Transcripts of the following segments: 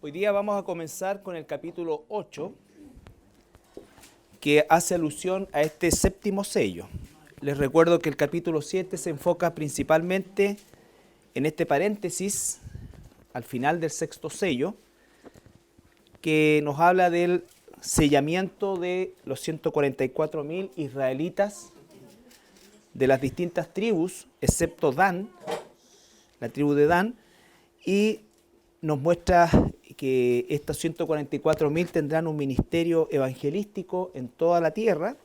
Hoy día vamos a comenzar con el capítulo 8, que hace alusión a este séptimo sello. Les recuerdo que el capítulo 7 se enfoca principalmente en este paréntesis, al final del sexto sello, que nos habla del sellamiento de los 144.000 israelitas de las distintas tribus, excepto Dan, la tribu de Dan, y nos muestra que estos 144.000 tendrán un ministerio evangelístico en toda la tierra,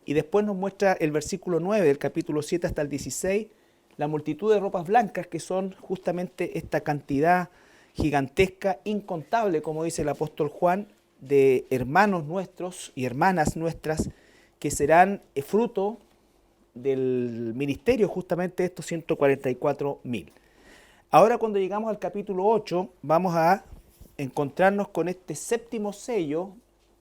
y después nos muestra el versículo 9 del capítulo 7 hasta el 16, la multitud de ropas blancas, que son justamente esta cantidad gigantesca, incontable, como dice el apóstol Juan, de hermanos nuestros y hermanas nuestras, que serán fruto del ministerio justamente de estos 144.000. Ahora, cuando llegamos al capítulo 8, vamos a encontrarnos con este séptimo sello.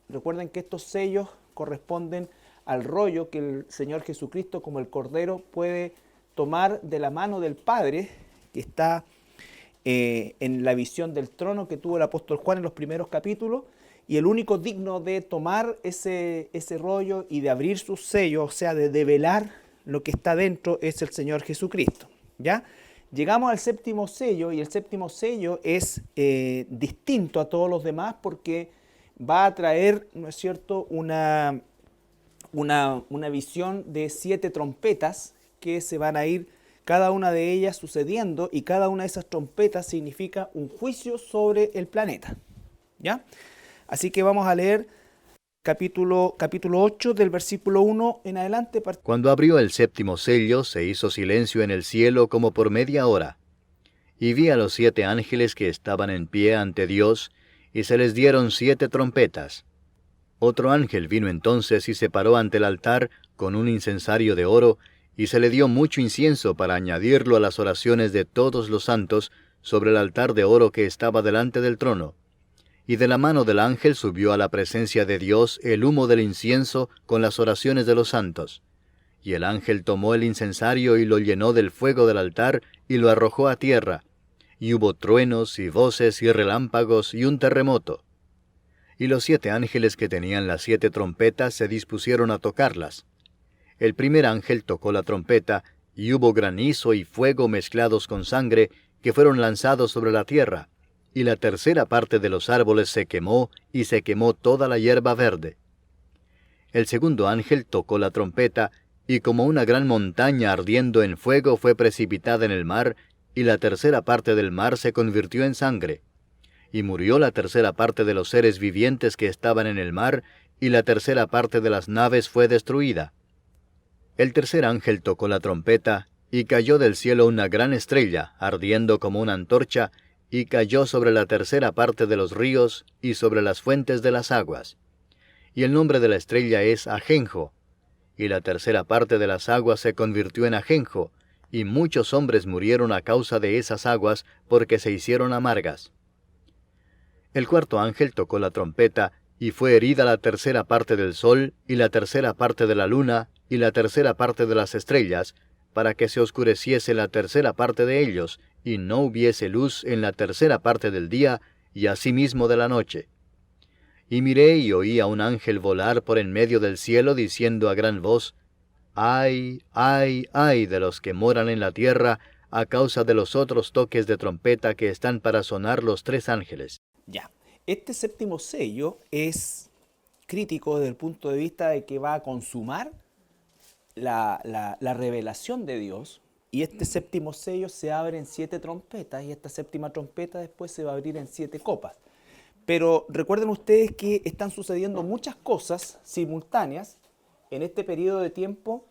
Recuerden que estos sellos corresponden al rollo que el Señor Jesucristo, como el Cordero, puede tomar de la mano del Padre, que está en la visión del trono que tuvo el apóstol Juan en los primeros capítulos, y el único digno de tomar ese rollo y de abrir sus sellos, o sea, de develar lo que está dentro, es el Señor Jesucristo, ¿ya? Llegamos al séptimo sello, y el séptimo sello es distinto a todos los demás porque va a traer, ¿no es cierto?, una visión de 7 trompetas que se van a ir, cada una de ellas sucediendo, y cada una de esas trompetas significa un juicio sobre el planeta, ¿ya? Así que vamos a leer capítulo 8 del versículo 1 en adelante. Cuando abrió el séptimo sello, se hizo silencio en el cielo como por media hora. Y vi a los 7 ángeles que estaban en pie ante Dios, y se les dieron 7 trompetas. Otro ángel vino entonces y se paró ante el altar con un incensario de oro, y se le dio mucho incienso para añadirlo a las oraciones de todos los santos sobre el altar de oro que estaba delante del trono. Y de la mano del ángel subió a la presencia de Dios el humo del incienso con las oraciones de los santos. Y el ángel tomó el incensario y lo llenó del fuego del altar y lo arrojó a tierra. Y hubo truenos y voces y relámpagos y un terremoto. Y los 7 ángeles que tenían las 7 trompetas se dispusieron a tocarlas. El primer ángel tocó la trompeta, y hubo granizo y fuego mezclados con sangre, que fueron lanzados sobre la tierra. Y la tercera parte de los árboles se quemó, y se quemó toda la hierba verde. El segundo ángel tocó la trompeta, y como una gran montaña ardiendo en fuego fue precipitada en el mar, y la tercera parte del mar se convirtió en sangre. Y murió la tercera parte de los seres vivientes que estaban en el mar, y la tercera parte de las naves fue destruida. El tercer ángel tocó la trompeta, y cayó del cielo una gran estrella, ardiendo como una antorcha, y cayó sobre la tercera parte de los ríos y sobre las fuentes de las aguas. Y el nombre de la estrella es Ajenjo. Y la tercera parte de las aguas se convirtió en ajenjo, y muchos hombres murieron a causa de esas aguas, porque se hicieron amargas. El cuarto ángel tocó la trompeta, y fue herida la tercera parte del sol, y la tercera parte de la luna, y la tercera parte de las estrellas, para que se oscureciese la tercera parte de ellos, y no hubiese luz en la tercera parte del día, y asimismo de la noche. Y miré y oí a un ángel volar por en medio del cielo, diciendo a gran voz: ¡Ay, ay, ay de los que moran en la tierra, a causa de los otros toques de trompeta que están para sonar los 3 ángeles! Ya, este séptimo sello es crítico desde el punto de vista de que va a consumar la revelación de Dios, y este séptimo sello se abre en 7 trompetas, y esta séptima trompeta después se va a abrir en 7 copas. Pero recuerden ustedes que están sucediendo muchas cosas simultáneas en este periodo de tiempo,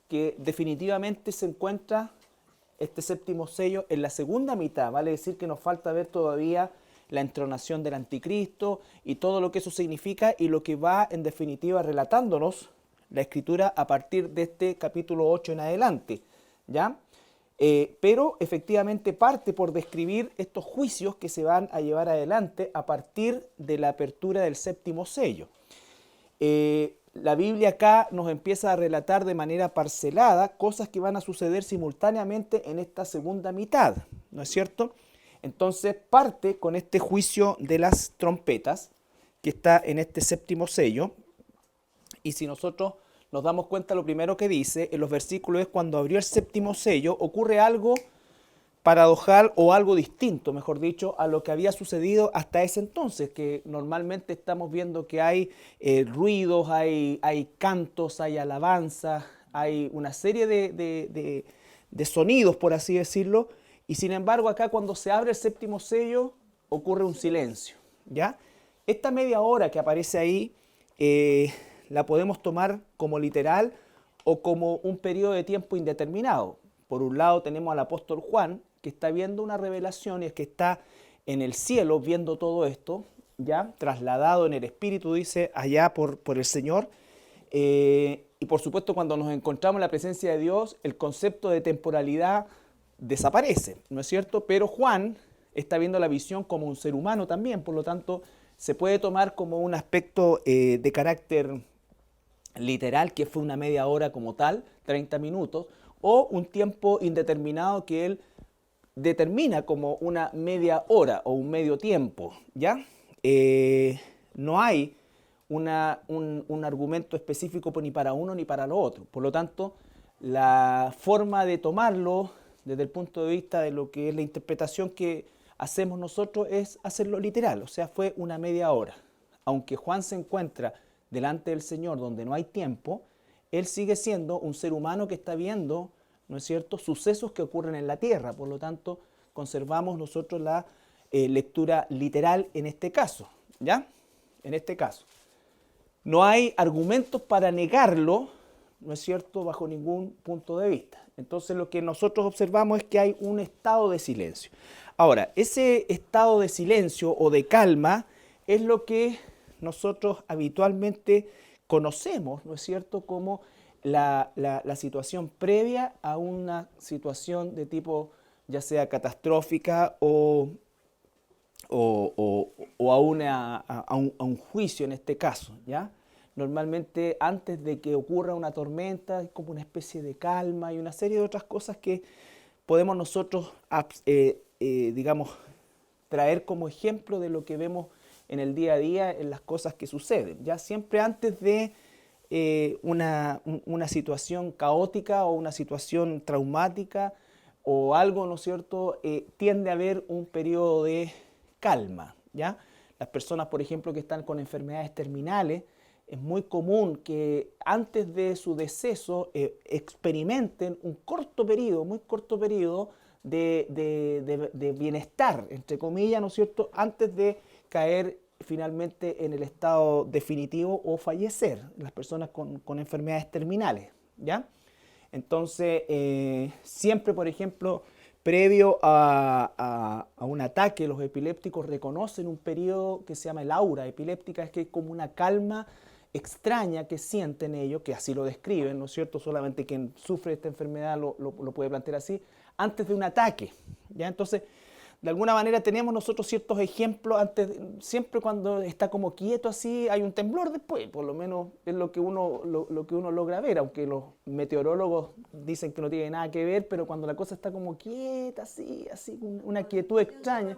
que definitivamente se encuentra este séptimo sello en la segunda mitad. Vale decir que nos falta ver todavía la entronación del anticristo y todo lo que eso significa, y lo que va en definitiva relatándonos la escritura a partir de este capítulo 8 en adelante, ¿ya? Pero efectivamente parte por describir estos juicios que se van a llevar adelante a partir de la apertura del séptimo sello. La Biblia acá nos empieza a relatar de manera parcelada cosas que van a suceder simultáneamente en esta segunda mitad, ¿no es cierto? Entonces parte con este juicio de las trompetas, que está en este séptimo sello, y si nosotros nos damos cuenta, lo primero que dice en los versículos es: cuando abrió el séptimo sello, ocurre algo paradojal o algo distinto, mejor dicho, a lo que había sucedido hasta ese entonces, que normalmente estamos viendo que hay ruidos, hay cantos, hay alabanzas, hay una serie de sonidos, por así decirlo, y sin embargo acá cuando se abre el séptimo sello ocurre un silencio, ¿ya? Esta media hora que aparece ahí la podemos tomar como literal o como un periodo de tiempo indeterminado. Por un lado tenemos al apóstol Juan, que está viendo una revelación, y es que está en el cielo viendo todo esto, ya trasladado en el Espíritu, dice, allá por el Señor. Y por supuesto, cuando nos encontramos en la presencia de Dios, el concepto de temporalidad desaparece, ¿no es cierto? Pero Juan está viendo la visión como un ser humano también, por lo tanto, se puede tomar como un aspecto de carácter literal, que fue una media hora como tal, 30 minutos, o un tiempo indeterminado que él determina como una media hora o un medio tiempo, ¿ya? No hay un argumento específico ni para uno ni para lo otro. Por lo tanto, la forma de tomarlo desde el punto de vista de lo que es la interpretación que hacemos nosotros es hacerlo literal, o sea, fue una media hora. Aunque Juan se encuentra delante del Señor donde no hay tiempo, él sigue siendo un ser humano que está viendo, ¿no es cierto?, sucesos que ocurren en la tierra. Por lo tanto, conservamos nosotros la lectura literal en este caso, ¿ya? En este caso. No hay argumentos para negarlo, ¿no es cierto?, bajo ningún punto de vista. Entonces, lo que nosotros observamos es que hay un estado de silencio. Ahora, ese estado de silencio o de calma es lo que nosotros habitualmente conocemos, ¿no es cierto?, como la situación previa a una situación de tipo ya sea catastrófica o a un juicio en este caso, ¿ya? Normalmente antes de que ocurra una tormenta hay como una especie de calma y una serie de otras cosas que podemos nosotros, digamos, traer como ejemplo de lo que vemos en el día a día, en las cosas que suceden, ¿ya? Siempre antes de una situación caótica o una situación traumática o algo, ¿no es cierto?, tiende a haber un periodo de calma, ¿ya? Las personas, por ejemplo, que están con enfermedades terminales, es muy común que antes de su deceso experimenten un corto periodo, muy corto periodo de bienestar, entre comillas, ¿no es cierto?, antes de caer finalmente en el estado definitivo o fallecer, las personas con enfermedades terminales, ¿ya? Entonces, siempre, por ejemplo, previo a un ataque, los epilépticos reconocen un periodo que se llama el aura epiléptica, es que es como una calma extraña que sienten ellos, que así lo describen, ¿no es cierto? Solamente quien sufre esta enfermedad lo puede plantear así, antes de un ataque, ¿ya? Entonces, de alguna manera tenemos nosotros ciertos ejemplos, siempre cuando está como quieto así, hay un temblor después, por lo menos es lo que uno logra ver, aunque los meteorólogos dicen que no tiene nada que ver, pero cuando la cosa está como quieta, así, una quietud extraña.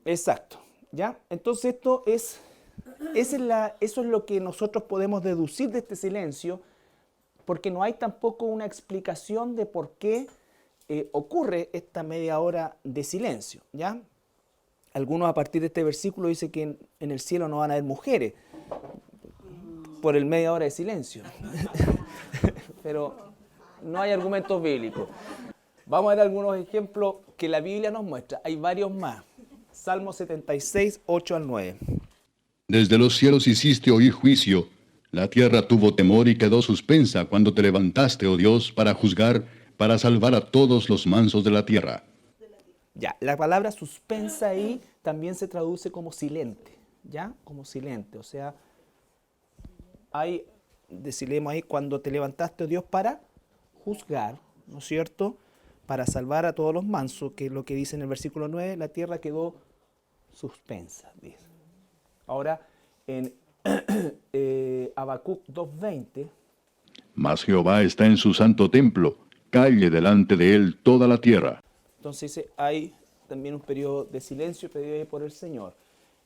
Exacto, ¿ya? Entonces eso es lo que nosotros podemos deducir de este silencio, porque no hay tampoco una explicación de por qué ocurre esta media hora de silencio, ¿ya? Algunos a partir de este versículo dicen que en el cielo no van a haber mujeres por el media hora de silencio. Pero no hay argumentos bíblicos. Vamos a ver algunos ejemplos que la Biblia nos muestra. Hay varios más. Salmo 76, 8 al 9. Desde los cielos hiciste oír juicio. La tierra tuvo temor y quedó suspensa cuando te levantaste, oh Dios, para juzgar, para salvar a todos los mansos de la tierra. Ya, la palabra suspensa ahí también se traduce como silente, ¿ya? Como silente, o sea, decimos ahí, cuando te levantaste, oh Dios, para juzgar, ¿no es cierto?, para salvar a todos los mansos, que es lo que dice en el versículo 9, la tierra quedó suspensa, dice. Ahora, en Habacuc 2:20. Mas Jehová está en su santo templo, calle delante de él toda la tierra. Entonces dice, hay también un periodo de silencio pedido por el Señor.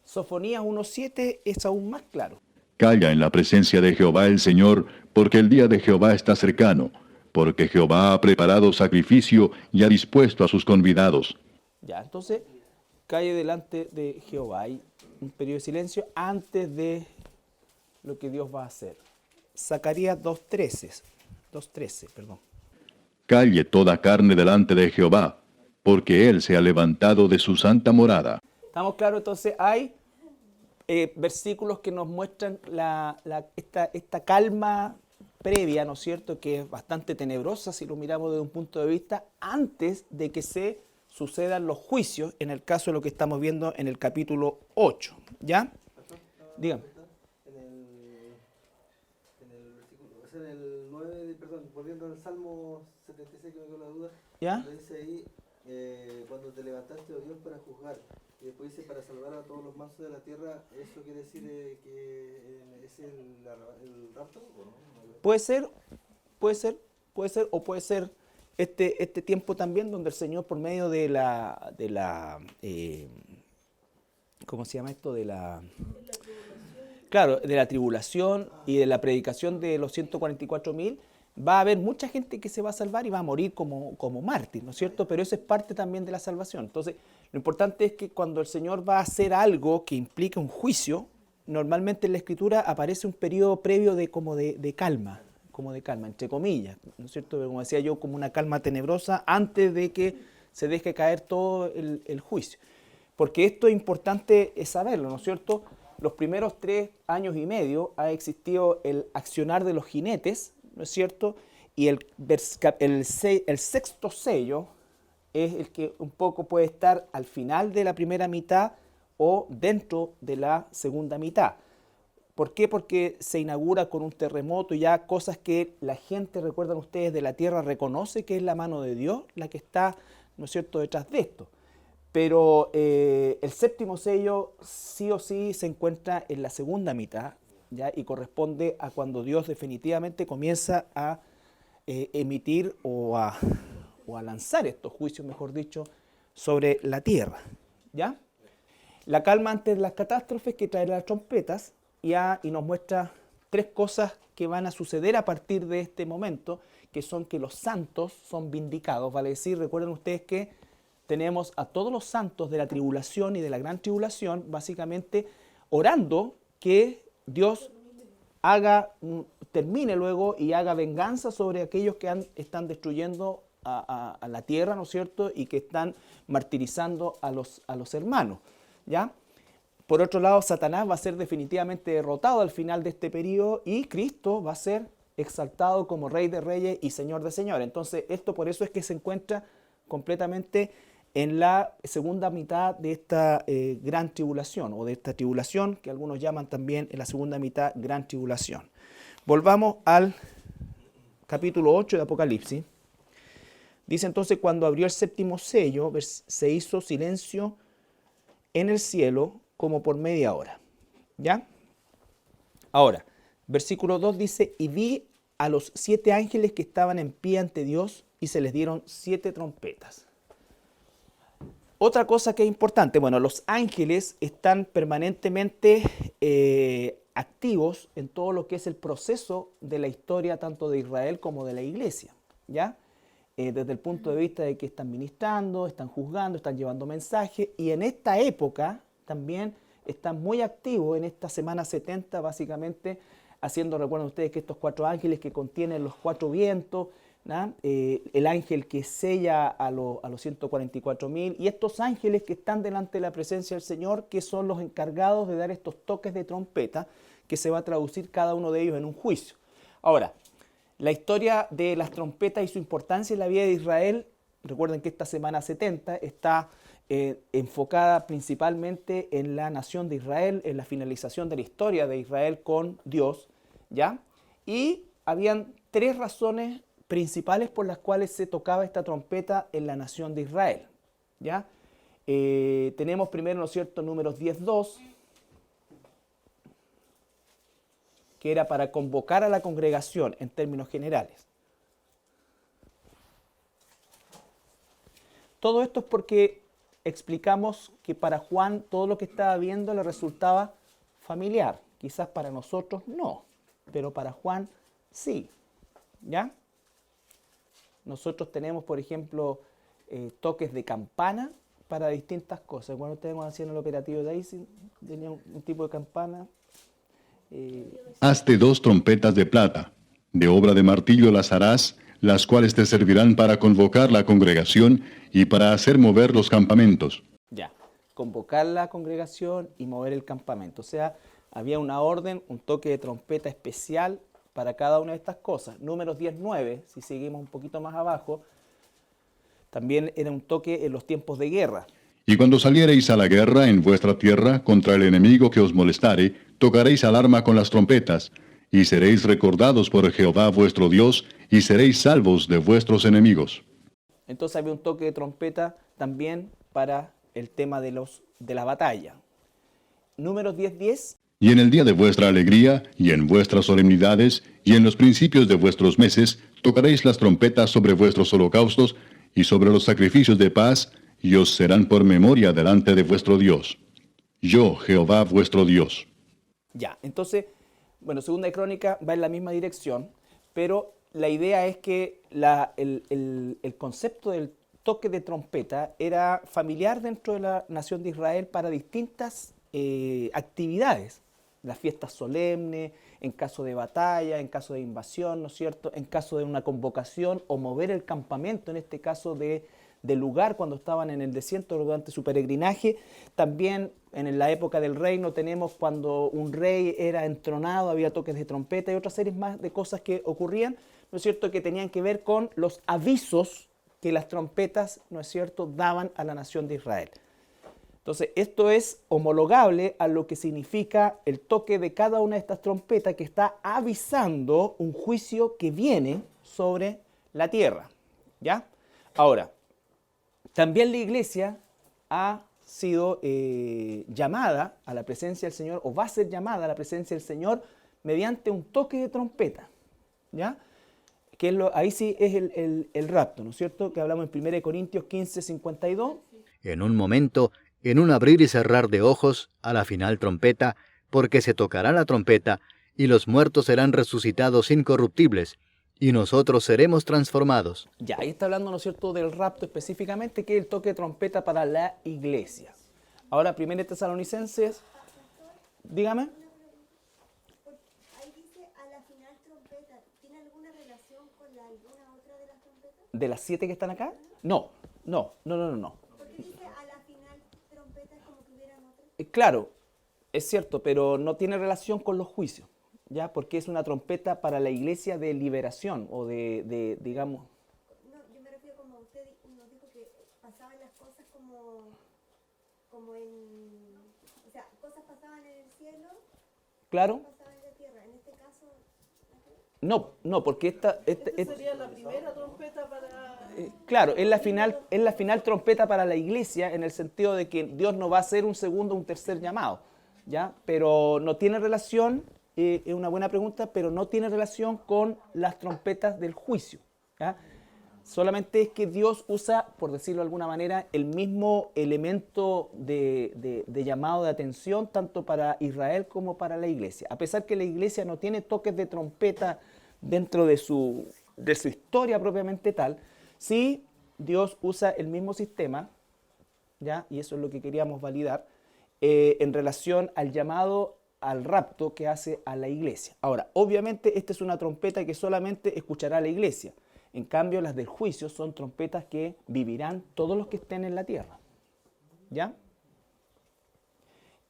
Sofonías 1:7 es aún más claro. Calla en la presencia de Jehová el Señor, porque el día de Jehová está cercano, porque Jehová ha preparado sacrificio y ha dispuesto a sus convidados. Ya, entonces, calle delante de Jehová. Hay un periodo de silencio antes de lo que Dios va a hacer. Zacarías 2:13, perdón. Calle toda carne delante de Jehová, porque Él se ha levantado de su santa morada. ¿Estamos claros? Entonces, hay versículos que nos muestran esta calma previa, ¿no es cierto?, que es bastante tenebrosa si lo miramos desde un punto de vista antes de que se sucedan los juicios, en el caso de lo que estamos viendo en el capítulo 8. ¿Ya? Dígame. En el 9, perdón, volviendo al Salmo 76, que me quedó la duda, ¿Ya? cuando dice ahí, cuando te levantaste, oh Dios, para juzgar, y después dice, para salvar a todos los mansos de la tierra, ¿eso quiere decir que es el rapto? ¿O no? Puede ser, o puede ser este tiempo también donde el Señor, por medio de ¿cómo se llama esto? Claro, de la tribulación y de la predicación de los 144.000, va a haber mucha gente que se va a salvar y va a morir como mártir, ¿no es cierto? Pero eso es parte también de la salvación. Entonces, lo importante es que cuando el Señor va a hacer algo que implica un juicio, normalmente en la Escritura aparece un periodo previo de calma, entre comillas, ¿no es cierto? Como decía yo, como una calma tenebrosa antes de que se deje caer todo el juicio. Porque esto es importante saberlo, ¿no es cierto? Los primeros 3 años y medio ha existido el accionar de los jinetes, ¿no es cierto? Y el sexto sello es el que un poco puede estar al final de la primera mitad o dentro de la segunda mitad. ¿Por qué? Porque se inaugura con un terremoto y ya cosas que la gente, recuerdan ustedes, de la tierra reconoce que es la mano de Dios la que está, ¿no es cierto?, detrás de esto. Pero el séptimo sello sí o sí se encuentra en la segunda mitad, ¿ya? Y corresponde a cuando Dios definitivamente comienza a emitir o a lanzar estos juicios, mejor dicho, sobre la tierra, ¿ya? La calma ante las catástrofes que trae las trompetas y nos muestra 3 cosas que van a suceder a partir de este momento, que son que los santos son vindicados. Vale decir, recuerden ustedes que tenemos a todos los santos de la tribulación y de la gran tribulación, básicamente orando que Dios termine luego y haga venganza sobre aquellos que están destruyendo a la tierra, ¿no es cierto?, y que están martirizando a los hermanos, ¿ya? Por otro lado, Satanás va a ser definitivamente derrotado al final de este periodo y Cristo va a ser exaltado como Rey de Reyes y Señor de Señores. Entonces, esto por eso es que se encuentra completamente en la segunda mitad de esta gran tribulación, o de esta tribulación, que algunos llaman también en la segunda mitad gran tribulación. Volvamos al capítulo 8 de Apocalipsis. Dice entonces, cuando abrió el séptimo sello, se hizo silencio en el cielo como por media hora. ¿Ya? Ahora, versículo 2 dice, y vi a los 7 ángeles que estaban en pie ante Dios y se les dieron 7 trompetas. Otra cosa que es importante, bueno, los ángeles están permanentemente activos en todo lo que es el proceso de la historia tanto de Israel como de la iglesia, ¿ya? Desde el punto de vista de que están ministrando, están juzgando, están llevando mensajes, y en esta época también están muy activos en esta semana 70, básicamente haciendo, recuerden ustedes, que estos 4 ángeles que contienen los 4 vientos, el ángel que sella a los 144.000 y estos ángeles que están delante de la presencia del Señor, que son los encargados de dar estos toques de trompeta, que se va a traducir cada uno de ellos en un juicio. Ahora, la historia de las trompetas y su importancia en la vida de Israel, recuerden que esta semana 70 está enfocada principalmente en la nación de Israel, en la finalización de la historia de Israel con Dios, ¿ya? Y habían 3 razones principales por las cuales se tocaba esta trompeta en la nación de Israel, ¿ya? Tenemos primero, ¿no es cierto?, Números 10:2, que era para convocar a la congregación en términos generales. todo esto es porque explicamos que para Juan todo lo que estaba viendo le resultaba familiar. Quizás para nosotros no, pero para Juan sí. ¿Ya? Nosotros tenemos, por ejemplo, toques de campana para distintas cosas. Cuando ustedes hacían el operativo Daisy, tenía un tipo de campana. Hazte 2 trompetas de plata, de obra de martillo las harás, las cuales te servirán para convocar la congregación y para hacer mover los campamentos. Ya, convocar la congregación y mover el campamento. O sea, había una orden, un toque de trompeta especial para cada una de estas cosas. Números 19, si seguimos un poquito más abajo, también era un toque en los tiempos de guerra. Y cuando saliereis a la guerra en vuestra tierra contra el enemigo que os molestare, tocaréis alarma con las trompetas, y seréis recordados por Jehová vuestro Dios, y seréis salvos de vuestros enemigos. Entonces había un toque de trompeta también para el tema de la batalla. Números 10:10. Y en el día de vuestra alegría, y en vuestras solemnidades, y en los principios de vuestros meses, tocaréis las trompetas sobre vuestros holocaustos, y sobre los sacrificios de paz, y os serán por memoria delante de vuestro Dios. Yo, Jehová vuestro Dios. Ya, entonces, bueno, Segunda de Crónica va en la misma dirección, pero la idea es que el concepto del toque de trompeta era familiar dentro de la nación de Israel para distintas actividades. Las fiestas solemnes, en caso de batalla, en caso de invasión, ¿no es cierto?, en caso de una convocación o mover el campamento, en este caso de lugar cuando estaban en el desierto durante su peregrinaje. También en la época del reino tenemos cuando un rey era entronado, había toques de trompeta y otras series más de cosas que ocurrían, ¿no es cierto?, que tenían que ver con los avisos que las trompetas, ¿no es cierto?, daban a la nación de Israel. Entonces, esto es homologable a lo que significa el toque de cada una de estas trompetas que está avisando un juicio que viene sobre la tierra. ¿Ya? Ahora, también la iglesia ha sido llamada a la presencia del Señor, o va a ser llamada a la presencia del Señor mediante un toque de trompeta. ¿Ya? Que es ahí sí es el rapto, ¿no es cierto? Que hablamos en 1 Corintios 15:52. En un momento, en un abrir y cerrar de ojos, a la final trompeta, porque se tocará la trompeta, y los muertos serán resucitados incorruptibles, y nosotros seremos transformados. Ya, ahí está hablando, ¿no es cierto?, del rapto específicamente, que es el toque de trompeta para la iglesia. Ahora, 1 Tesalonicenses, dígame. Ahí dice a la final trompeta. ¿Tiene alguna relación con alguna otra de las trompetas? ¿De las 7 que están acá? No. ¿Por qué dice a la final trompeta como que hubieran otras? Claro, es cierto, pero no tiene relación con los juicios, ¿ya? Porque es una trompeta para la iglesia de liberación o digamos... No, yo me refiero como usted nos dijo que pasaban las cosas como en... O sea, cosas pasaban en el cielo, Claro. pasaban en la tierra. En este caso... No, porque esta Sería la primera trompeta para... claro, es la final trompeta para la iglesia, en el sentido de que Dios no va a hacer un segundo, un tercer llamado, ¿ya? Pero no tiene relación, es una buena pregunta, pero no tiene relación con las trompetas del juicio, ¿ya? Solamente es que Dios usa, por decirlo de alguna manera, el mismo elemento de llamado de atención tanto para Israel como para la iglesia. A pesar que la iglesia no tiene toques de trompeta dentro de su historia propiamente tal, sí Dios usa el mismo sistema, ¿ya? Y eso es lo que queríamos validar, en relación al llamado al rapto que hace a la iglesia. Ahora, obviamente esta es una trompeta que solamente escuchará la iglesia. En cambio, las del juicio son trompetas que vivirán todos los que estén en la tierra. ¿Ya?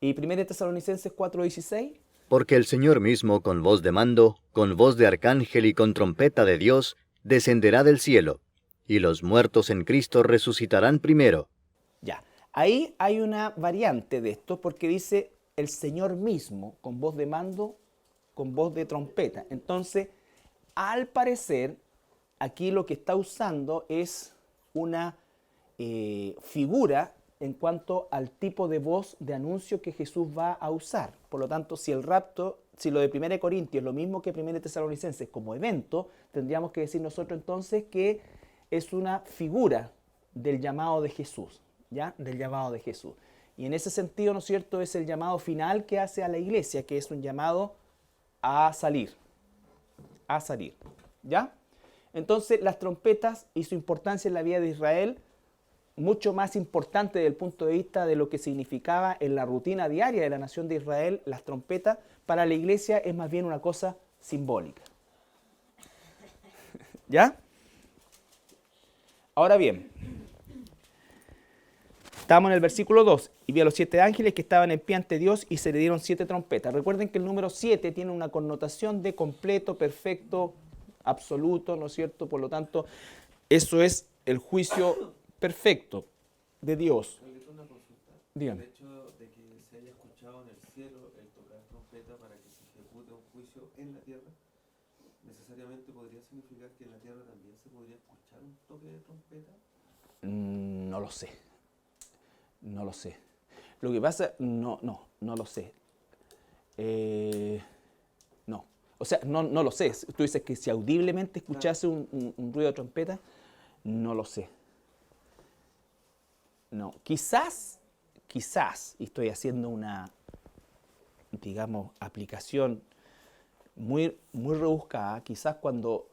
Y 1 Tesalonicenses 4:16. Porque el Señor mismo, con voz de mando, con voz de arcángel y con trompeta de Dios, descenderá del cielo, y los muertos en Cristo resucitarán primero. Ya. Ahí hay una variante de esto, porque dice el Señor mismo, con voz de mando, con voz de trompeta. Entonces, al parecer, aquí lo que está usando es una figura en cuanto al tipo de voz de anuncio que Jesús va a usar. Por lo tanto, si el rapto, si lo de 1 Corintios es lo mismo que 1 Tesalonicenses como evento, tendríamos que decir nosotros entonces que es una figura del llamado de Jesús, ¿ya? Del llamado de Jesús. Y en ese sentido, ¿no es cierto?, es el llamado final que hace a la iglesia, que es un llamado a salir, ¿ya? Entonces, las trompetas y su importancia en la vida de Israel, mucho más importante desde el punto de vista de lo que significaba en la rutina diaria de la nación de Israel, las trompetas, para la iglesia es más bien una cosa simbólica. ¿Ya? Ahora bien, estamos en el versículo 2. Y vi a los 7 ángeles que estaban en pie ante Dios y se le dieron 7 trompetas. Recuerden que el número 7 tiene una connotación de completo, perfecto, absoluto, ¿no es cierto? Por lo tanto, eso es el juicio perfecto de Dios. Una consulta. Dígame. El hecho de que se haya escuchado en el cielo el tocar trompeta para que se ejecute un juicio en la tierra, necesariamente podría significar que en la tierra también se podría escuchar un toque de trompeta. No lo sé. No lo sé. Lo que pasa, no lo sé. No. O sea, no lo sé. Tú dices que si audiblemente escuchase un ruido de trompeta, no lo sé. No. Quizás, y estoy haciendo una, digamos, aplicación muy rebuscada, quizás cuando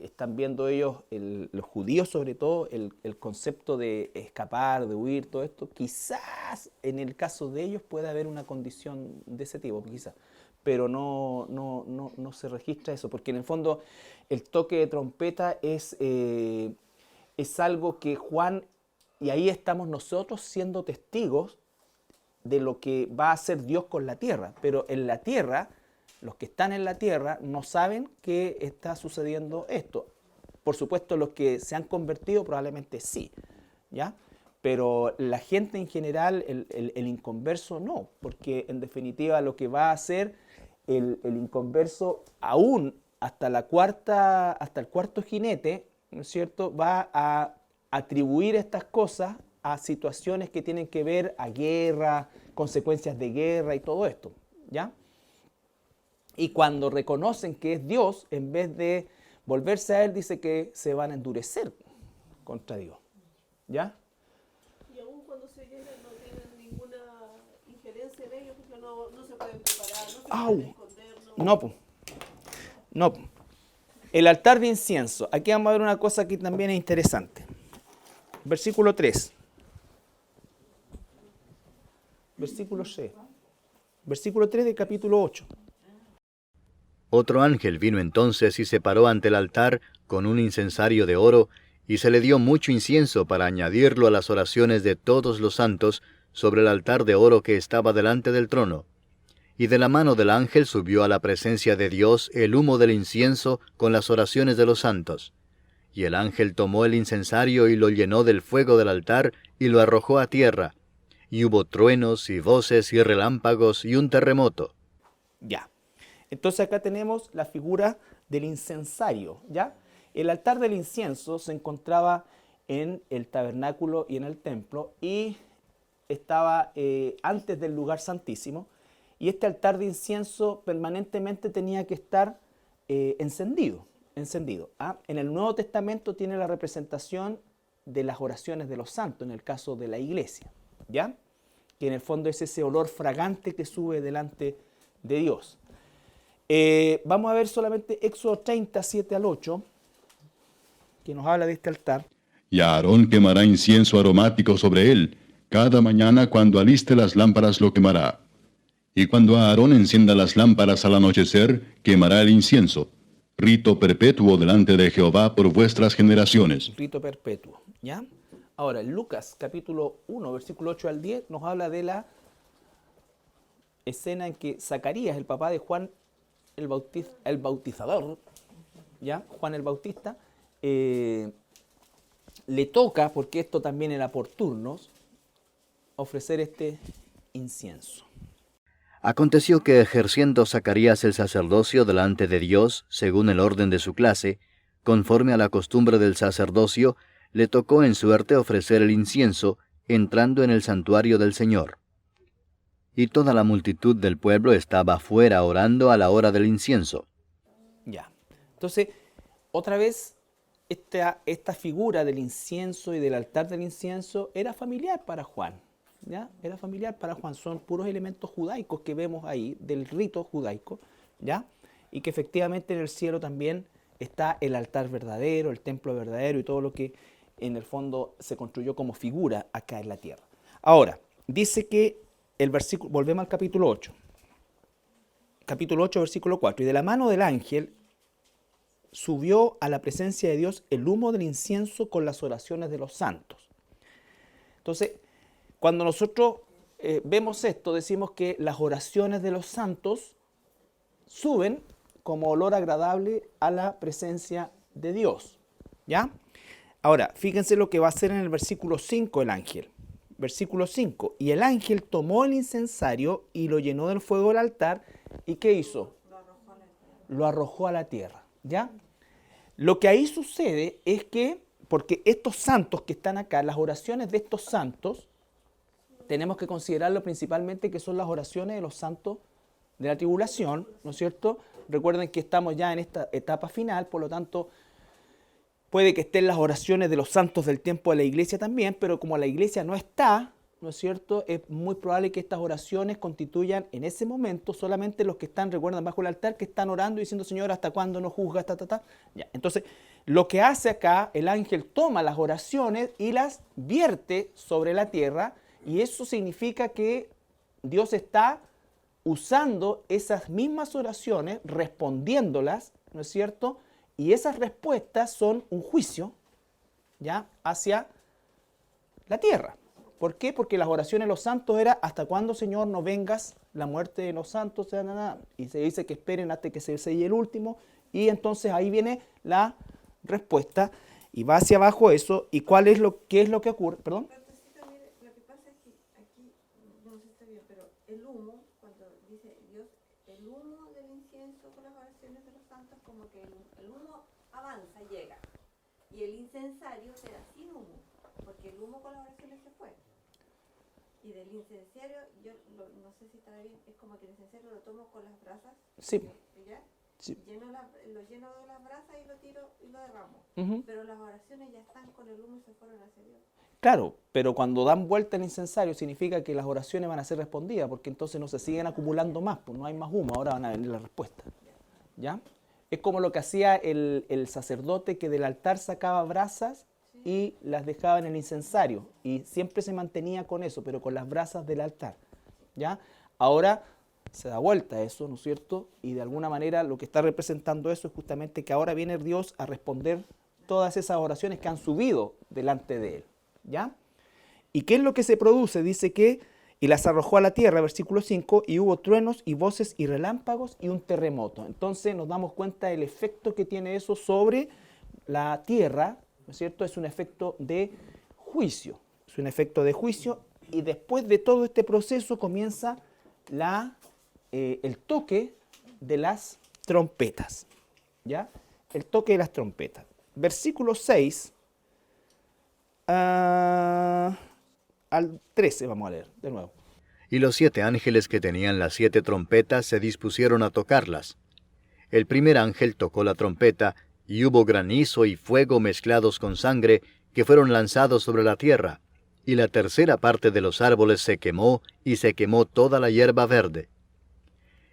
están viendo ellos, los judíos sobre todo, el concepto de escapar, de huir, todo esto, quizás en el caso de ellos puede haber una condición de ese tipo, quizás, pero no se registra eso, porque en el fondo el toque de trompeta es algo que Juan, y ahí estamos nosotros siendo testigos de lo que va a hacer Dios con la tierra, pero en la tierra, los que están en la tierra no saben que está sucediendo esto. Por supuesto, los que se han convertido probablemente sí, ¿ya? Pero la gente en general, el inconverso no, porque en definitiva lo que va a hacer el inconverso aún hasta el cuarto jinete, ¿no es cierto?, va a atribuir estas cosas a situaciones que tienen que ver a guerra, consecuencias de guerra y todo esto, ¿ya? Y cuando reconocen que es Dios, en vez de volverse a Él, dice que se van a endurecer contra Dios. ¿Ya? Y aún cuando se llegan no tienen ninguna injerencia en ellos, porque no se pueden preparar, no se pueden esconder. No. El altar de incienso. Aquí vamos a ver una cosa que también es interesante. Versículo 3. Versículo 6. Versículo 3 del capítulo 8. Otro ángel vino entonces y se paró ante el altar con un incensario de oro, y se le dio mucho incienso para añadirlo a las oraciones de todos los santos sobre el altar de oro que estaba delante del trono. Y de la mano del ángel subió a la presencia de Dios el humo del incienso con las oraciones de los santos. Y el ángel tomó el incensario y lo llenó del fuego del altar y lo arrojó a tierra. Y hubo truenos y voces y relámpagos y un terremoto. Ya. Entonces acá tenemos la figura del incensario, ¿ya? El altar del incienso se encontraba en el tabernáculo y en el templo y estaba antes del lugar santísimo, y este altar de incienso permanentemente tenía que estar encendido. ¿Ah? En el Nuevo Testamento tiene la representación de las oraciones de los santos, en el caso de la iglesia, ¿ya? Que en el fondo es ese olor fragante que sube delante de Dios. Vamos a ver solamente Éxodo 37 al 8, que nos habla de este altar. Y Aarón quemará incienso aromático sobre él. Cada mañana cuando aliste las lámparas lo quemará. Y cuando Aarón encienda las lámparas al anochecer, quemará el incienso. Rito perpetuo delante de Jehová por vuestras generaciones. Rito perpetuo, ¿ya? Ahora, en Lucas capítulo 1, versículo 8 al 10, nos habla de la escena en que Zacarías, el papá de Juan el Bautizador, ¿ya? Juan el Bautista, le toca, porque esto también era por turnos, ofrecer este incienso. Aconteció que ejerciendo Zacarías el sacerdocio delante de Dios, según el orden de su clase, conforme a la costumbre del sacerdocio, le tocó en suerte ofrecer el incienso, entrando en el santuario del Señor. Y toda la multitud del pueblo estaba fuera orando a la hora del incienso. Ya. Entonces, otra vez, esta figura del incienso y del altar del incienso era familiar para Juan. ¿Ya? Era familiar para Juan, son puros elementos judaicos que vemos ahí, del rito judaico, ¿ya? Y que efectivamente en el cielo también está el altar verdadero, el templo verdadero y todo lo que en el fondo se construyó como figura acá en la tierra. Ahora, dice que el versículo, volvemos al capítulo 8, versículo 4, y de la mano del ángel subió a la presencia de Dios el humo del incienso con las oraciones de los santos. Entonces, cuando nosotros vemos esto, decimos que las oraciones de los santos suben como olor agradable a la presencia de Dios. ¿Ya? Ahora, fíjense lo que va a hacer en el versículo 5 el ángel. Versículo 5. Y el ángel tomó el incensario y lo llenó del fuego del altar. ¿Y qué hizo? Lo arrojó a la tierra. ¿Ya? Lo que ahí sucede es que, porque estos santos que están acá, las oraciones de estos santos, tenemos que considerarlo principalmente que son las oraciones de los santos de la tribulación, ¿no es cierto? Recuerden que estamos ya en esta etapa final, por lo tanto, puede que estén las oraciones de los santos del tiempo de la iglesia también, pero como la iglesia no está, ¿no es cierto? Es muy probable que estas oraciones constituyan en ese momento solamente los que están, recuerdan, bajo el altar, que están orando y diciendo, Señor, ¿hasta cuándo nos juzgas? Ya. Entonces, lo que hace acá, el ángel toma las oraciones y las vierte sobre la tierra, y eso significa que Dios está usando esas mismas oraciones, respondiéndolas, ¿no es cierto? Y esas respuestas son un juicio, ¿ya? Hacia la tierra. ¿Por qué? Porque las oraciones de los santos era ¿hasta cuándo, Señor, no vengas la muerte de los santos? Y se dice que esperen hasta que se selle el último. Y entonces ahí viene la respuesta y va hacia abajo eso. ¿Y qué es lo que ocurre? ¿Perdón? Lo que pasa es que aquí, no sé si está bien, pero el humo, cuando dice Dios, el humo del incienso con las oraciones de los santos, como que el humo avanza, llega. Y el incensario queda sin humo, porque el humo con las oraciones se fue. Y del incensario, no sé si está bien, es como que el incensario lo tomo con las brasas. Sí. ¿Ya? Sí. Lo lleno de las brasas y lo tiro y lo derramo. Pero las oraciones ya están con el humo y se fueron hacia Dios. Claro, pero cuando dan vuelta el incensario significa que las oraciones van a ser respondidas, porque entonces no se siguen acumulando más, pues no hay más humo, ahora van a venir las respuestas. ¿Ya? Es como lo que hacía el sacerdote que del altar sacaba brasas y las dejaba en el incensario, y siempre se mantenía con eso, pero con las brasas del altar. ¿Ya? Ahora se da vuelta eso, ¿no es cierto? Y de alguna manera lo que está representando eso es justamente que ahora viene Dios a responder todas esas oraciones que han subido delante de Él. ¿Ya? ¿Y qué es lo que se produce? Dice que, y las arrojó a la tierra, versículo 5, y hubo truenos y voces y relámpagos y un terremoto. Entonces nos damos cuenta del efecto que tiene eso sobre la tierra, ¿no es cierto? Es un efecto de juicio, es un efecto de juicio, y después de todo este proceso comienza el toque de las trompetas. ¿Ya? El toque de las trompetas. Versículo 6 al 13 vamos a leer de nuevo. Y los 7 ángeles que tenían las 7 trompetas se dispusieron a tocarlas. El primer ángel tocó la trompeta, y hubo granizo y fuego mezclados con sangre, que fueron lanzados sobre la tierra, y la tercera parte de los árboles se quemó, y se quemó toda la hierba verde.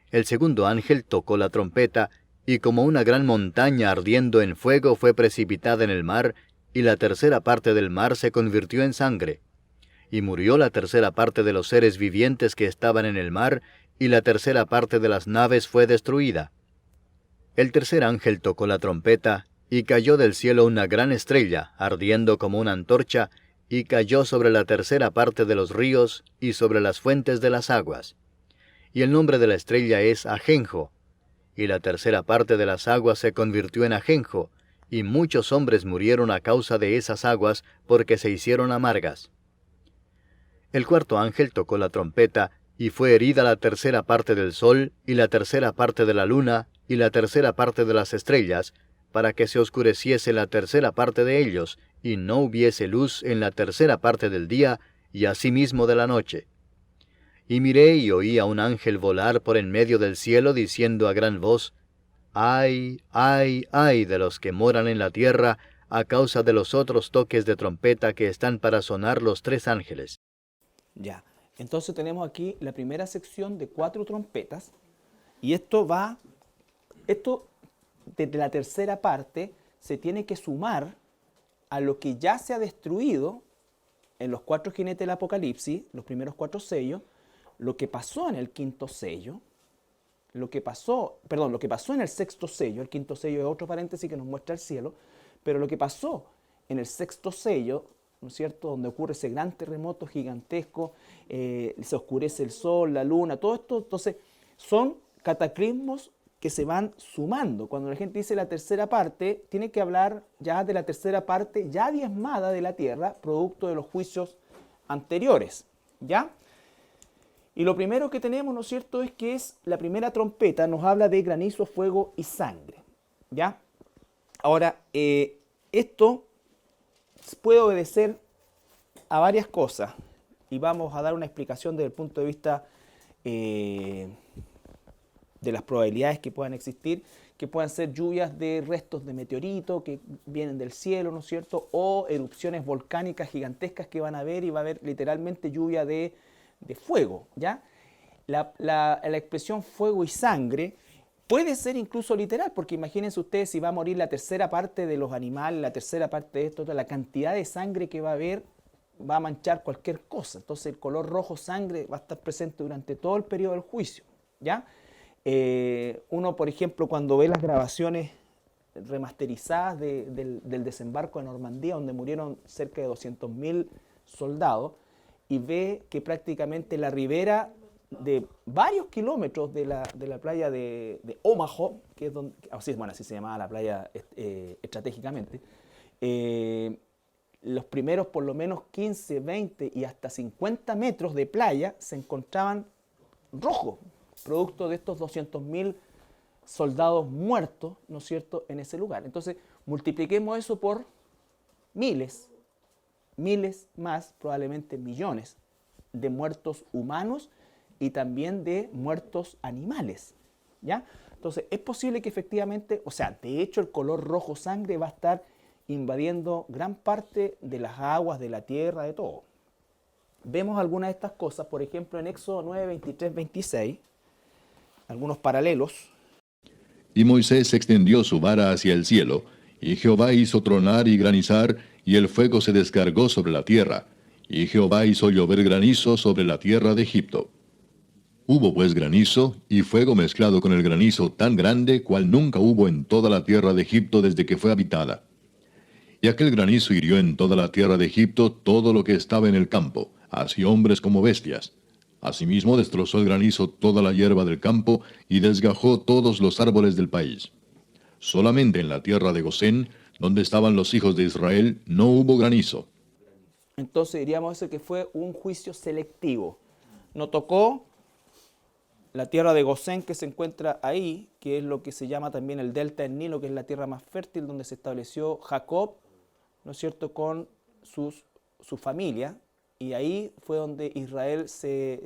El segundo ángel tocó la trompeta, y como una gran montaña ardiendo en fuego fue precipitada en el mar, y la tercera parte del mar se convirtió en sangre. Y murió la tercera parte de los seres vivientes que estaban en el mar, y la tercera parte de las naves fue destruida. El tercer ángel tocó la trompeta, y cayó del cielo una gran estrella, ardiendo como una antorcha, y cayó sobre la tercera parte de los ríos, y sobre las fuentes de las aguas. Y el nombre de la estrella es Ajenjo. Y la tercera parte de las aguas se convirtió en ajenjo, y muchos hombres murieron a causa de esas aguas, porque se hicieron amargas. El cuarto ángel tocó la trompeta, y fue herida la tercera parte del sol, y la tercera parte de la luna, y la tercera parte de las estrellas, para que se oscureciese la tercera parte de ellos, y no hubiese luz en la tercera parte del día, y asimismo de la noche. Y miré y oí a un ángel volar por en medio del cielo, diciendo a gran voz, ¡Ay, ay, ay de los que moran en la tierra, a causa de los otros toques de trompeta que están para sonar los 3 ángeles. Ya, entonces tenemos aquí la primera sección de 4 trompetas y esto desde la tercera parte se tiene que sumar a lo que ya se ha destruido en los 4 jinetes del Apocalipsis, los primeros 4 sellos, lo que pasó en el quinto sello, lo que pasó en el sexto sello. El quinto sello es otro paréntesis que nos muestra el cielo, pero lo que pasó en el sexto sello, ¿no es cierto?, donde ocurre ese gran terremoto gigantesco, se oscurece el sol, la luna, todo esto, entonces son cataclismos que se van sumando. Cuando la gente dice la tercera parte, tiene que hablar ya de la tercera parte ya diezmada de la tierra, producto de los juicios anteriores, ¿ya? Y lo primero que tenemos, ¿no es cierto?, es que es la primera trompeta, nos habla de granizo, fuego y sangre, ¿ya? Ahora, esto puede obedecer a varias cosas y vamos a dar una explicación desde el punto de vista de las probabilidades que puedan existir, que puedan ser lluvias de restos de meteorito que vienen del cielo, ¿no es cierto?, o erupciones volcánicas gigantescas que van a haber y va a haber literalmente lluvia de fuego, ¿ya? La expresión fuego y sangre puede ser incluso literal, porque imagínense ustedes si va a morir la tercera parte de los animales, la tercera parte de esto, la cantidad de sangre que va a haber va a manchar cualquier cosa. Entonces el color rojo sangre va a estar presente durante todo el periodo del juicio, ¿ya? Uno, por ejemplo, cuando ve las grabaciones remasterizadas del desembarco de Normandía, donde murieron cerca de 200.000 soldados, y ve que prácticamente la ribera de varios kilómetros de la playa de Omaha, que es donde, así se llamaba la playa estratégicamente, los primeros por lo menos 15, 20 y hasta 50 metros de playa se encontraban rojos, producto de estos 200.000 soldados muertos, ¿no es cierto?, en ese lugar. Entonces, multipliquemos eso por miles más, probablemente millones, de muertos humanos y también de muertos animales, ¿ya? Entonces, es posible que efectivamente, o sea, de hecho el color rojo sangre va a estar invadiendo gran parte de las aguas, de la tierra, de todo. Vemos algunas de estas cosas, por ejemplo, en Éxodo 9, 23, 26, algunos paralelos. Y Moisés extendió su vara hacia el cielo, y Jehová hizo tronar y granizar, y el fuego se descargó sobre la tierra, y Jehová hizo llover granizo sobre la tierra de Egipto. Hubo pues granizo y fuego mezclado con el granizo tan grande cual nunca hubo en toda la tierra de Egipto desde que fue habitada. Y aquel granizo hirió en toda la tierra de Egipto todo lo que estaba en el campo, así hombres como bestias. Asimismo destrozó el granizo toda la hierba del campo y desgajó todos los árboles del país. Solamente en la tierra de Gosén, donde estaban los hijos de Israel, no hubo granizo. Entonces diríamos eso que fue un juicio selectivo. No tocó la tierra de Gosén que se encuentra ahí, que es lo que se llama también el delta del Nilo, que es la tierra más fértil donde se estableció Jacob, ¿no es cierto?, con su familia, y ahí fue donde Israel se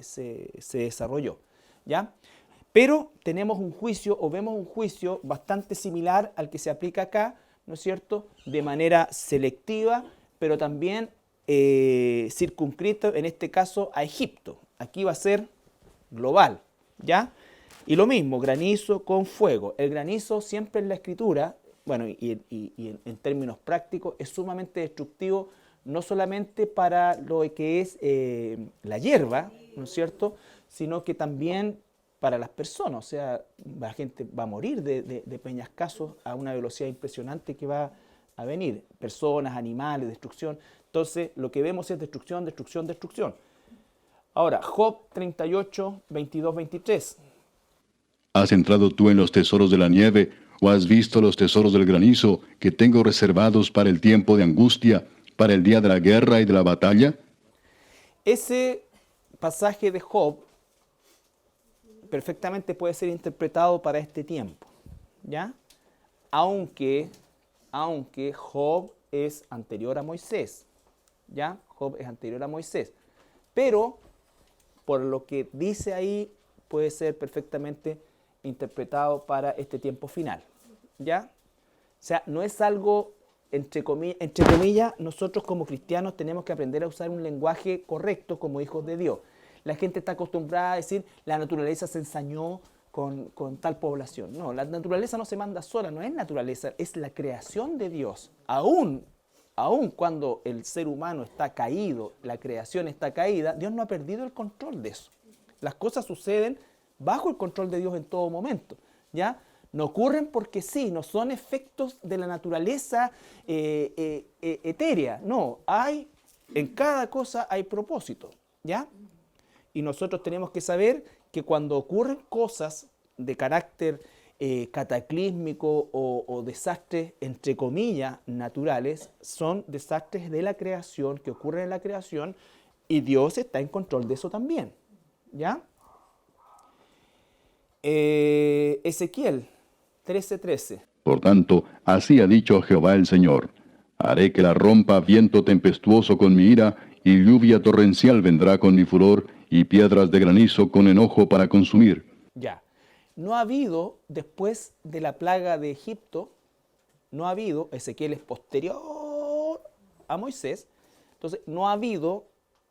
desarrolló, ¿ya? Pero tenemos un juicio, o vemos un juicio bastante similar al que se aplica acá, ¿no es cierto?, de manera selectiva, pero también circunscrito, en este caso, a Egipto. Aquí va a ser global, ¿ya? Y lo mismo, granizo con fuego. El granizo siempre en la escritura, bueno, y en términos prácticos, es sumamente destructivo, no solamente para lo que es la hierba, ¿no es cierto?, sino que también para las personas. O sea, la gente va a morir de peñascasos a una velocidad impresionante que va a venir. Personas, animales, destrucción. Entonces, lo que vemos es destrucción, destrucción, destrucción. Ahora, Job 38, 22, 23. ¿Has entrado tú en los tesoros de la nieve, o has visto los tesoros del granizo que tengo reservados para el tiempo de angustia, para el día de la guerra y de la batalla? Ese pasaje de Job perfectamente puede ser interpretado para este tiempo, ¿ya? Aunque Job es anterior a Moisés, ¿ya? Job es anterior a Moisés, pero por lo que dice ahí puede ser perfectamente interpretado para este tiempo final, ¿ya? O sea, no es algo entre comillas, nosotros como cristianos tenemos que aprender a usar un lenguaje correcto como hijos de Dios. La gente está acostumbrada a decir, la naturaleza se ensañó con tal población. No, la naturaleza no se manda sola, no es naturaleza, es la creación de Dios. Aún cuando el ser humano está caído, la creación está caída, Dios no ha perdido el control de eso. Las cosas suceden bajo el control de Dios en todo momento, ¿ya? No ocurren porque sí, no son efectos de la naturaleza etérea. No, en cada cosa hay propósito, ¿ya? Y nosotros tenemos que saber que cuando ocurren cosas de carácter cataclísmico o desastres, entre comillas, naturales, son desastres de la creación, que ocurren en la creación, y Dios está en control de eso también, ¿ya? Ezequiel 13:13. Por tanto, así ha dicho Jehová el Señor: haré que la rompa viento tempestuoso con mi ira, y lluvia torrencial vendrá con mi furor, y piedras de granizo con enojo para consumir. Ya. No ha habido, después de la plaga de Egipto, no ha habido, Ezequiel es posterior a Moisés, entonces no ha habido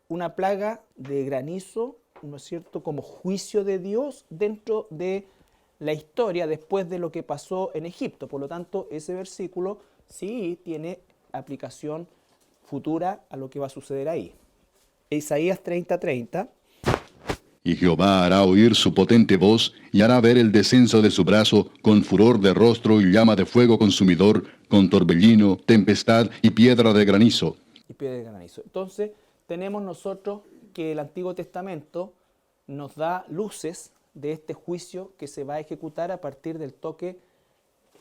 una plaga de granizo, ¿no es cierto?, como juicio de Dios dentro de la historia después de lo que pasó en Egipto. Por lo tanto, ese versículo sí tiene aplicación futura a lo que va a suceder ahí. Isaías 30:30. Y Jehová hará oír su potente voz, y hará ver el descenso de su brazo, con furor de rostro y llama de fuego consumidor, con torbellino, tempestad y piedra de granizo. Y piedra de granizo. Entonces, tenemos nosotros que el Antiguo Testamento nos da luces de este juicio que se va a ejecutar a partir del toque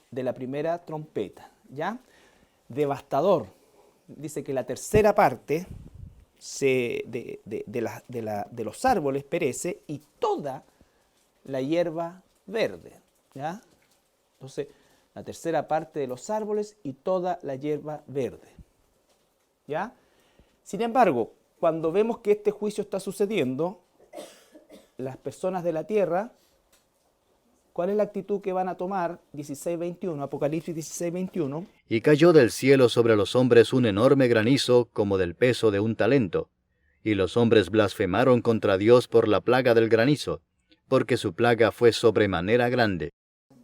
de la primera trompeta, ¿ya? Devastador. Dice que la tercera parte de los árboles perece, y toda la hierba verde, ¿ya? Entonces, la tercera parte de los árboles y toda la hierba verde, ¿ya? Sin embargo, cuando vemos que este juicio está sucediendo, las personas de la tierra, ¿cuál es la actitud que van a tomar? 16:21, Apocalipsis 16:21. Y cayó del cielo sobre los hombres un enorme granizo como del peso de un talento. Y los hombres blasfemaron contra Dios por la plaga del granizo, porque su plaga fue sobremanera grande.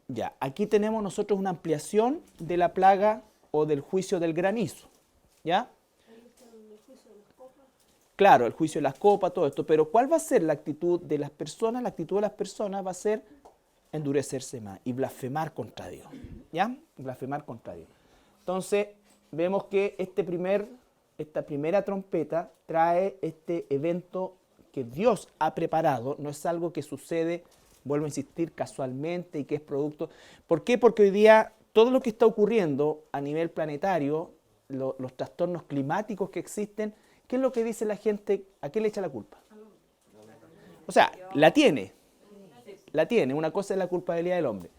Ya, aquí tenemos nosotros una ampliación de la plaga o del juicio del granizo, ¿ya? Claro, el juicio de las copas, todo esto, pero ¿cuál va a ser la actitud de las personas? La actitud de las personas va a ser endurecerse más y blasfemar contra Dios, ¿ya? Blasfemar contra Dios. Entonces, vemos que esta primera trompeta trae este evento que Dios ha preparado, no es algo que sucede, vuelvo a insistir, casualmente y que es producto. ¿Por qué? Porque hoy día todo lo que está ocurriendo a nivel planetario, los trastornos climáticos que existen, ¿qué es lo que dice la gente? ¿A qué le echa la culpa? O sea, la tiene. Una cosa es la culpabilidad del hombre.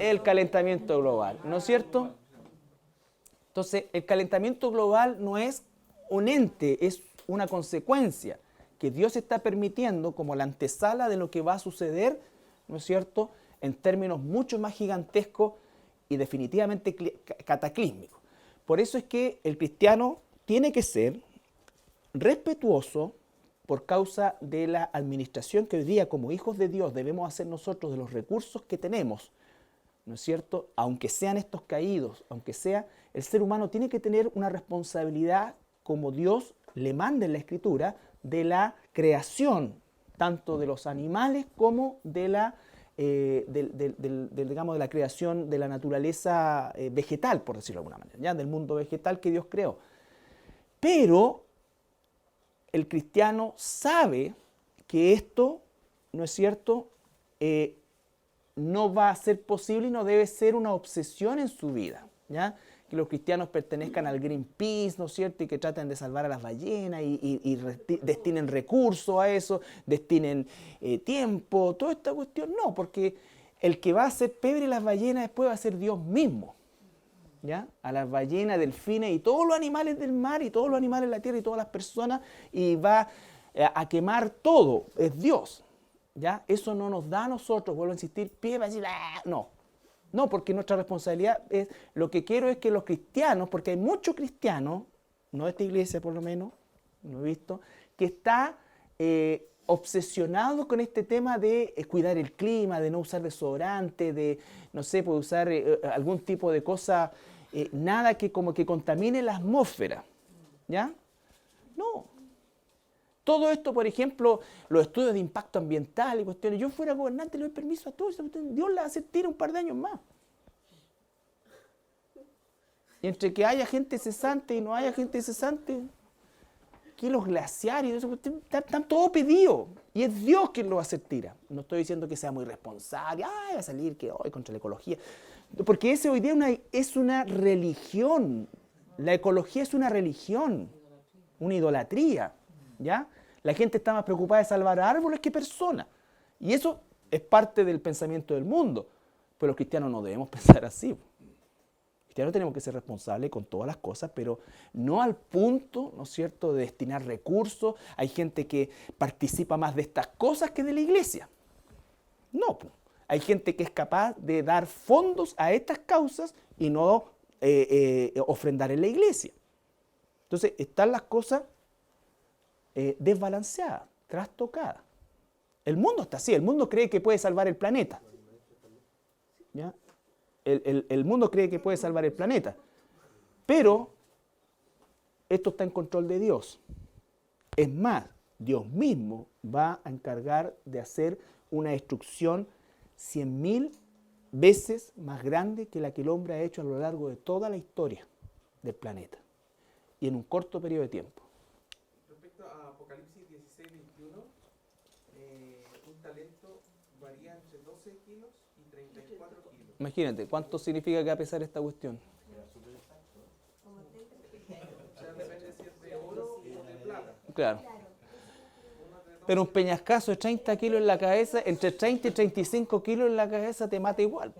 El calentamiento global, ¿no es cierto? Entonces, el calentamiento global no es un ente, es una consecuencia que Dios está permitiendo como la antesala de lo que va a suceder, ¿no es cierto?, en términos mucho más gigantescos y definitivamente cataclísmicos. Por eso es que el cristiano tiene que ser respetuoso por causa de la administración que hoy día como hijos de Dios debemos hacer nosotros de los recursos que tenemos, ¿no es cierto? Aunque sean estos caídos, aunque sea, el ser humano tiene que tener una responsabilidad como Dios le manda en la Escritura de la creación, tanto de los animales como de la digamos, de la creación de la naturaleza vegetal, por decirlo de alguna manera, ¿ya? Del mundo vegetal que Dios creó. Pero el cristiano sabe que esto, ¿no es cierto?, no va a ser posible y no debe ser una obsesión en su vida, ¿ya? Que los cristianos pertenezcan al Greenpeace, ¿no es cierto?, y que traten de salvar a las ballenas y destinen recursos a eso, destinen tiempo, toda esta cuestión. No, porque el que va a hacer pebre las ballenas después va a ser Dios mismo, ¿ya? A las ballenas, delfines y todos los animales del mar y todos los animales de la tierra y todas las personas, y va a quemar todo, es Dios, ¿ya? Eso no nos da a nosotros, vuelvo a insistir, pie para decir, no. No, porque nuestra responsabilidad es, lo que quiero es que los cristianos, porque hay muchos cristianos, no de esta iglesia por lo menos, no he visto, que está obsesionado con este tema de cuidar el clima, de no usar desodorante, de, no sé, pues usar algún tipo de cosa, nada que como que contamine la atmósfera, ¿ya? No. Todo esto, por ejemplo, los estudios de impacto ambiental y cuestiones, yo fuera gobernante le doy permiso a todos, Dios la hace tira un par de años más. Y entre que haya gente cesante y no haya gente cesante, que los glaciares, están todo pedido. Y es Dios quien lo va a hacer tira. No estoy diciendo que sea muy responsable, va a salir que hoy contra la ecología. Porque ese hoy día es una religión. La ecología es una religión, una idolatría. ¿Ya? La gente está más preocupada de salvar árboles que personas. Y eso es parte del pensamiento del mundo. Pero los cristianos no debemos pensar así. Los cristianos tenemos que ser responsables con todas las cosas, pero no al punto, ¿no es cierto?, de destinar recursos. Hay gente que participa más de estas cosas que de la iglesia. No, pues. Hay gente que es capaz de dar fondos a estas causas y no ofrendar en la iglesia. Entonces, están las cosas desbalanceada, trastocada. El mundo está así, el mundo cree que puede salvar el planeta. ¿Ya? El mundo cree que puede salvar el planeta. Pero esto está en control de Dios. Es más, Dios mismo va a encargar de hacer una destrucción 100.000 veces más grande que la que el hombre ha hecho a lo largo de toda la historia del planeta. Y en un corto periodo de tiempo. Apocalipsis 16, 21, un talento varía entre 12 kilos y 34 kilos. Imagínate, ¿cuánto significa que va a pesar esta cuestión? O sea, depende si es de oro o de plata. Claro. Pero un peñascazo de 30 kilos en la cabeza, entre 30 y 35 kilos en la cabeza te mata igual.